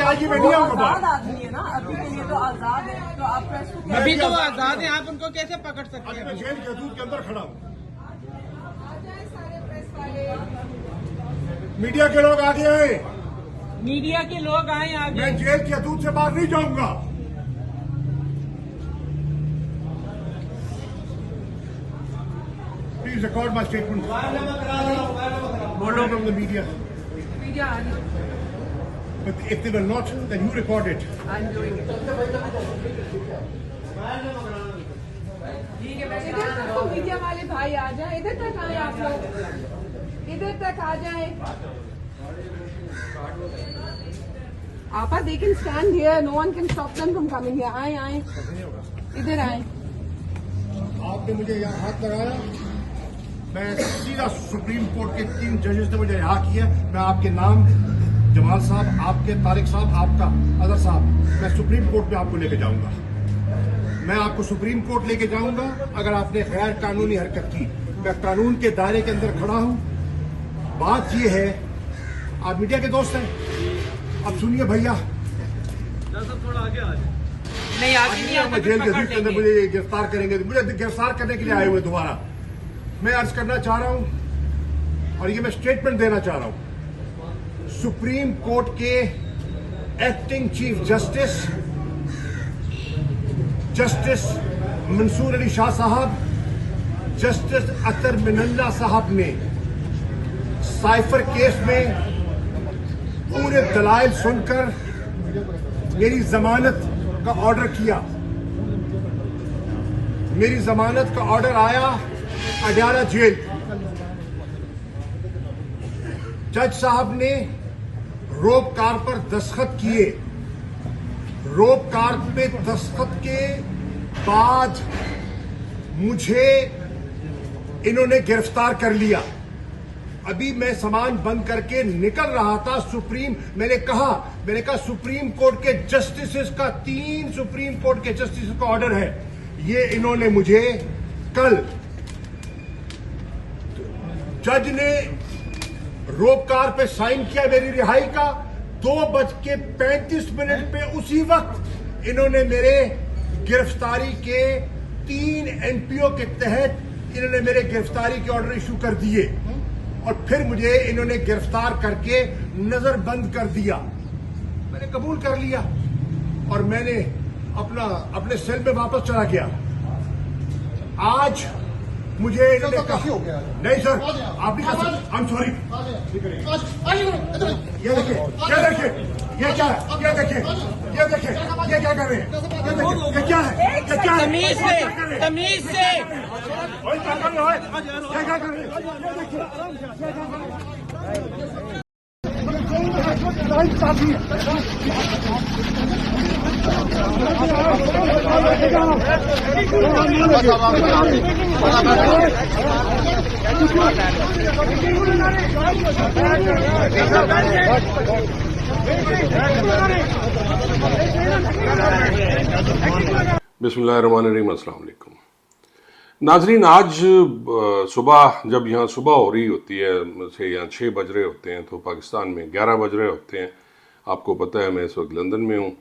आगे मैं नहीं आऊंगा आजाद बाहर। आदमी है ना, अभी के लिए तो आजाद है, तो आप प्रेस को क्या- अभी तो वो आजाद है, आप उनको कैसे पकड़ सकते अभी हैं? मैं जेल के हदूद के अंदर खड़ा हूँ। मीडिया के लोग आगे आए, मीडिया के लोग आए आगे। मैं जेल के हदूद से बाहर नहीं जाऊंगा। Please record my statement. बोलो फ्रॉम द मीडिया। मीडिया आ रही है। But if they were not, then you record it. I'm doing it. ठीक है, इधर तक तो मीडिया वाले भाई आ जाए, इधर तक आए आप लोग, इधर तक आ जाए। आपा they can stand here, no one can stop them from coming here. आए आए, इधर आए। आपने मुझे यहाँ हाथ लगाया, मैं सीधा सुप्रीम कोर्ट के 3 जजेस ने मुझे रिहा किया। मैं आपके नाम जमाल साहब, आपके तारिक साहब, आपका अदर साहब, मैं सुप्रीम कोर्ट में आपको लेके जाऊंगा। मैं आपको सुप्रीम कोर्ट लेके जाऊंगा अगर आपने गैर कानूनी हरकत की। मैं कानून के दायरे के अंदर खड़ा हूं। बात यह है, आप मीडिया के दोस्त हैं, अब सुनिए भैया, थोड़ा आगे आ जाए। नहीं आगे नहीं मैं जेल के हदूद के अंदर मुझे ये गिरफ्तार करेंगे, मुझे गिरफ्तार करने के लिए आए हुए दोबारा। मैं अर्ज करना चाह रहा हूं और ये मैं स्टेटमेंट देना चाह रहा हूं। सुप्रीम कोर्ट के acting chief justice Mansoor Ali Shah साहब, जस्टिस अतर मिनल्ला साहब ने साइफर केस में पूरे दलाइल सुनकर मेरी जमानत का ऑर्डर किया। मेरी जमानत का ऑर्डर आया अडयाला जेल। जज साहब ने रोप कार पर दस्तखत किए। रोप कार पे दस्तखत के बाद मुझे इन्होंने गिरफ्तार कर लिया। अभी मैं सामान बंद करके निकल रहा था। मैंने कहा सुप्रीम कोर्ट के जस्टिस का 3 सुप्रीम कोर्ट के जस्टिस का ऑर्डर है। ये इन्होंने मुझे कल जज ने रोप कार पे साइन किया मेरी रिहाई का। 2:35 पे उसी वक्त इन्होंने मेरे गिरफ्तारी के 3 एनपीओ के तहत इन्होंने मेरे गिरफ्तारी के ऑर्डर इशू कर दिए और फिर मुझे इन्होंने गिरफ्तार करके नजरबंद कर दिया। मैंने कबूल कर लिया और मैंने अपने सेल में वापस चला गया। आज मुझे इन्होंने कहा नहीं सर, आप नहीं कर सकते। I am sorry. ये देखिए, ये क्या है? ये देखिए, ये क्या कर रहे हैं? ये देखिए, ये क्या है? ये क्या है? तमीज से, तमीज से। वही क्या कर रहे हो? ये क्या कर रहे हैं? ये देखिए, ये क्या कर रहे हैं? बिस्मिल्लाहिर्रहमानिर्रहीम। अस्सलाम वालेकुम नाजरीन, आज सुबह जब यहाँ सुबह हो रही होती है से यहाँ 6 बज रहे होते हैं तो पाकिस्तान में 11 बज रहे होते हैं। आपको पता है मैं इस वक्त लंदन में हूँ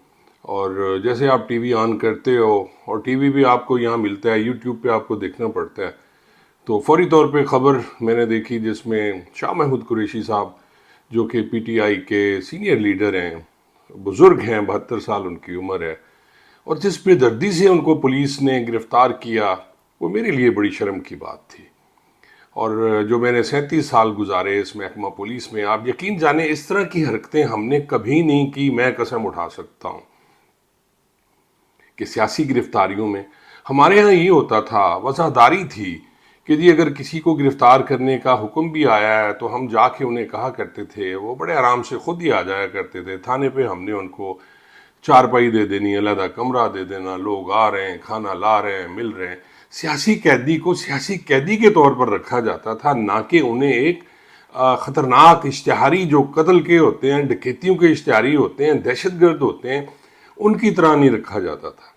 और जैसे आप टीवी ऑन करते हो और टीवी भी आपको यहाँ मिलता है, यूट्यूब पे आपको देखना पड़ता है, तो फौरी तौर पे ख़बर मैंने देखी जिसमें शाह महमूद कुरैशी साहब जो कि पीटीआई के सीनियर लीडर हैं, बुज़ुर्ग हैं, 72 साल उनकी उम्र है, और जिस बेदर्दी से उनको पुलिस ने गिरफ़्तार किया वो मेरे लिए बड़ी शर्म की बात थी। और जो मैंने 37 साल गुजारे इस महकमा पुलिस में, आप यकीन जाने इस तरह की हरकतें हमने कभी नहीं की। मैं कसम उठा सकता हूँ कि सियासी गिरफ्तारियों में हमारे यहाँ ये होता था, वज़ादारी थी कि जी अगर किसी को गिरफ़्तार करने का हुक्म भी आया है तो हम जाके उन्हें कहा करते थे, वो बड़े आराम से खुद ही आ जाया करते थे। थाने पे हमने उनको चारपाई दे देनी, अलग कमरा दे देना, लोग आ रहे हैं, खाना ला रहे हैं, मिल रहे हैं। सियासी कैदी को सियासी कैदी के तौर पर रखा जाता था, ना कि उन्हें एक ख़तरनाक इश्तिहारी जो कत्ल के होते हैं, डकैतियों के इश्तिहारी होते हैं, दहशतगर्द होते हैं, उनकी तरह नहीं रखा जाता था।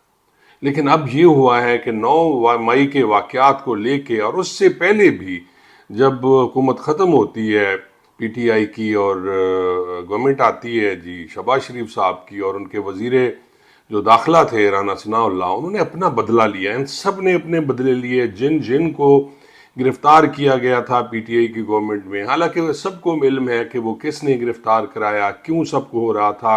लेकिन अब ये हुआ है कि 9 मई के वाक़यात को लेके और उससे पहले भी जब हुकूमत ख़त्म होती है पीटीआई की और गवर्नमेंट आती है जी शहबाज शरीफ साहब की, और उनके वजीरे जो दाखिला थे राना सनाउल्लाह, उन्होंने अपना बदला लिया। इन सब ने अपने बदले लिए। जिन जिन को गिरफ्तार किया गया था पीटीआई की गवर्नमेंट में, हालांकि वह सबको इल्म है कि वो किसने गिरफ्तार कराया, क्यों सबको हो रहा था,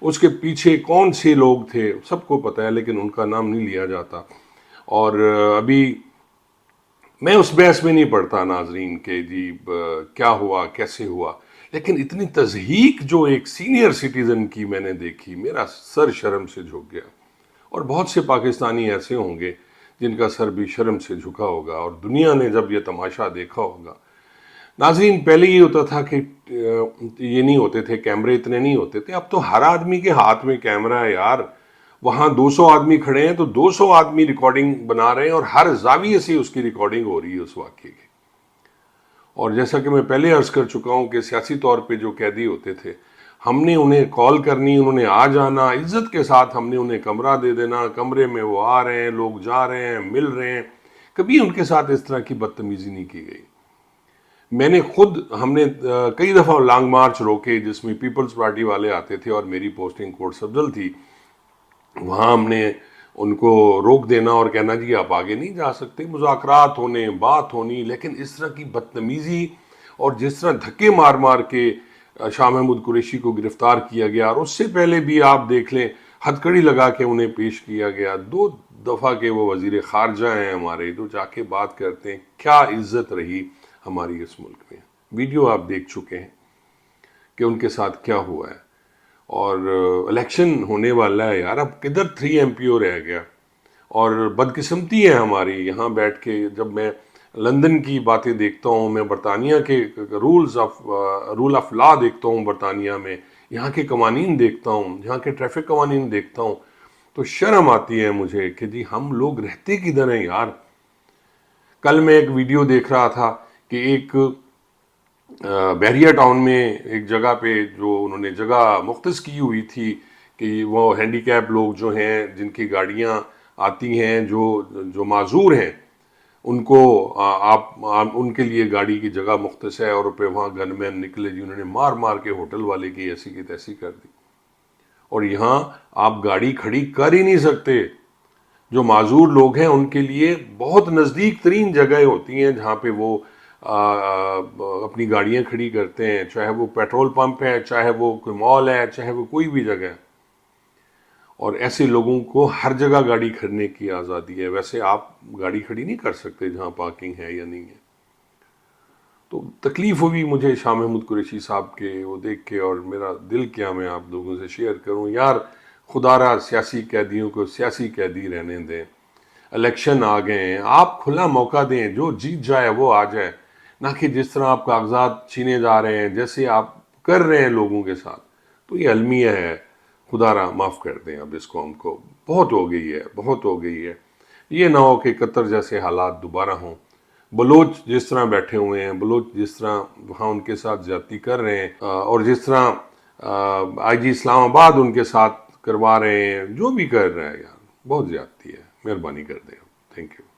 उसके पीछे कौन से लोग थे, सबको पता है, लेकिन उनका नाम नहीं लिया जाता। और अभी मैं उस बहस में नहीं पढ़ता नाजरीन के जी क्या हुआ कैसे हुआ, लेकिन इतनी तज़हीक जो एक सीनियर सिटीज़न की मैंने देखी, मेरा सर शर्म से झुक गया। और बहुत से पाकिस्तानी ऐसे होंगे जिनका सर भी शर्म से झुका होगा, और दुनिया ने जब यह तमाशा देखा होगा। नाजरीन, पहले ये होता था कि ये नहीं होते थे कैमरे, इतने नहीं होते थे। अब तो हर आदमी के हाथ में कैमरा है यार। वहाँ 200 आदमी खड़े हैं तो 200 आदमी रिकॉर्डिंग बना रहे हैं, और हर जाविये से उसकी रिकॉर्डिंग हो रही है उस वाक़े की। और जैसा कि मैं पहले अर्ज कर चुका हूँ कि सियासी तौर पे जो कैदी होते थे, हमने उन्हें कॉल करनी, उन्होंने आ जाना, इज्जत के साथ हमने उन्हें कमरा दे देना, कमरे में वो आ रहे हैं, लोग जा रहे हैं, मिल रहे हैं, कभी उनके साथ इस तरह की बदतमीजी नहीं की गई। मैंने खुद, हमने कई दफ़ा लॉन्ग मार्च रोके जिसमें पीपल्स पार्टी वाले आते थे, और मेरी पोस्टिंग कोट सफदल थी। वहाँ हमने उनको रोक देना और कहना जी आप आगे नहीं जा सकते, मुज़ाकरात होने, बात होनी, लेकिन इस तरह की बदतमीज़ी और जिस तरह धक्के मार मार के शाह महमूद कुरैशी को गिरफ्तार किया गया, और उससे पहले भी आप देख लें हथकड़ी लगा के उन्हें पेश किया गया। 2 दफ़ा के वो वज़ीर ख़ारजा हैं हमारे, तो जाके बात करते हैं क्या इज्जत रही हमारी इस मुल्क में। वीडियो आप देख चुके हैं कि उनके साथ क्या हुआ है। और इलेक्शन होने वाला है यार, अब किधर 3 MPO रह गया। और बदकिस्मती है हमारी, यहाँ बैठ के जब मैं लंदन की बातें देखता हूँ, मैं बरतानिया के रूल ऑफ लॉ देखता हूँ बरतानिया में, यहाँ के कवानीन देखता हूँ, यहाँ के ट्रैफिक कवानीन देखता हूँ, तो शर्म आती है मुझे कि जी हम लोग रहते किधर हैं यार। कल मैं एक वीडियो देख रहा था कि एक बहरिया टाउन में एक जगह पे जो उन्होंने जगह मुख्तस की हुई थी कि वो हैंडीकैप लोग जो हैं, जिनकी गाड़ियां आती हैं, जो माजूर हैं, उनको आप उनके लिए गाड़ी की जगह मुख्तस है, और पे वहाँ गनमैन निकले जी, उन्होंने मार मार के होटल वाले की ऐसी की तैसी कर दी। और यहाँ आप गाड़ी खड़ी कर ही नहीं सकते। जो माजूर लोग हैं उनके लिए बहुत नज़दीक तरीन जगह होती हैं जहाँ पे वो अपनी गाड़ियाँ खड़ी करते हैं, चाहे वो पेट्रोल पंप है, चाहे वो कोई मॉल है, चाहे वो कोई भी जगह है। और ऐसे लोगों को हर जगह गाड़ी खड़ने की आज़ादी है। वैसे आप गाड़ी खड़ी नहीं कर सकते जहाँ पार्किंग है या नहीं है। तो तकलीफ़ हुई मुझे शाह महमूद कुरैशी साहब के वो देख के, और मेरा दिल क्या मैं आप लोगों से शेयर करूँ यार। खुदारा सियासी कैदियों को सियासी कैदी रहने दें। इलेक्शन आ गए हैं, आप खुला मौका दें, जो जीत जाए वो आ जाए, ना कि जिस तरह आप कागजात छीने जा रहे हैं, जैसे आप कर रहे हैं लोगों के साथ। तो ये अलमिया है, खुदारा माफ़ कर दें अब इस कौम को, बहुत हो गई है, बहुत हो गई है। ये ना हो कि कतर जैसे हालात दोबारा हों। बलोच जिस तरह बैठे हुए हैं, बलोच जिस तरह वहाँ उनके साथ ज्यादती कर रहे हैं, और जिस तरह IG इस्लामाबाद उनके साथ करवा रहे हैं, जो भी कर रहे हैं यार, बहुत ज्यादती है। मेहरबानी कर दें। Thank you.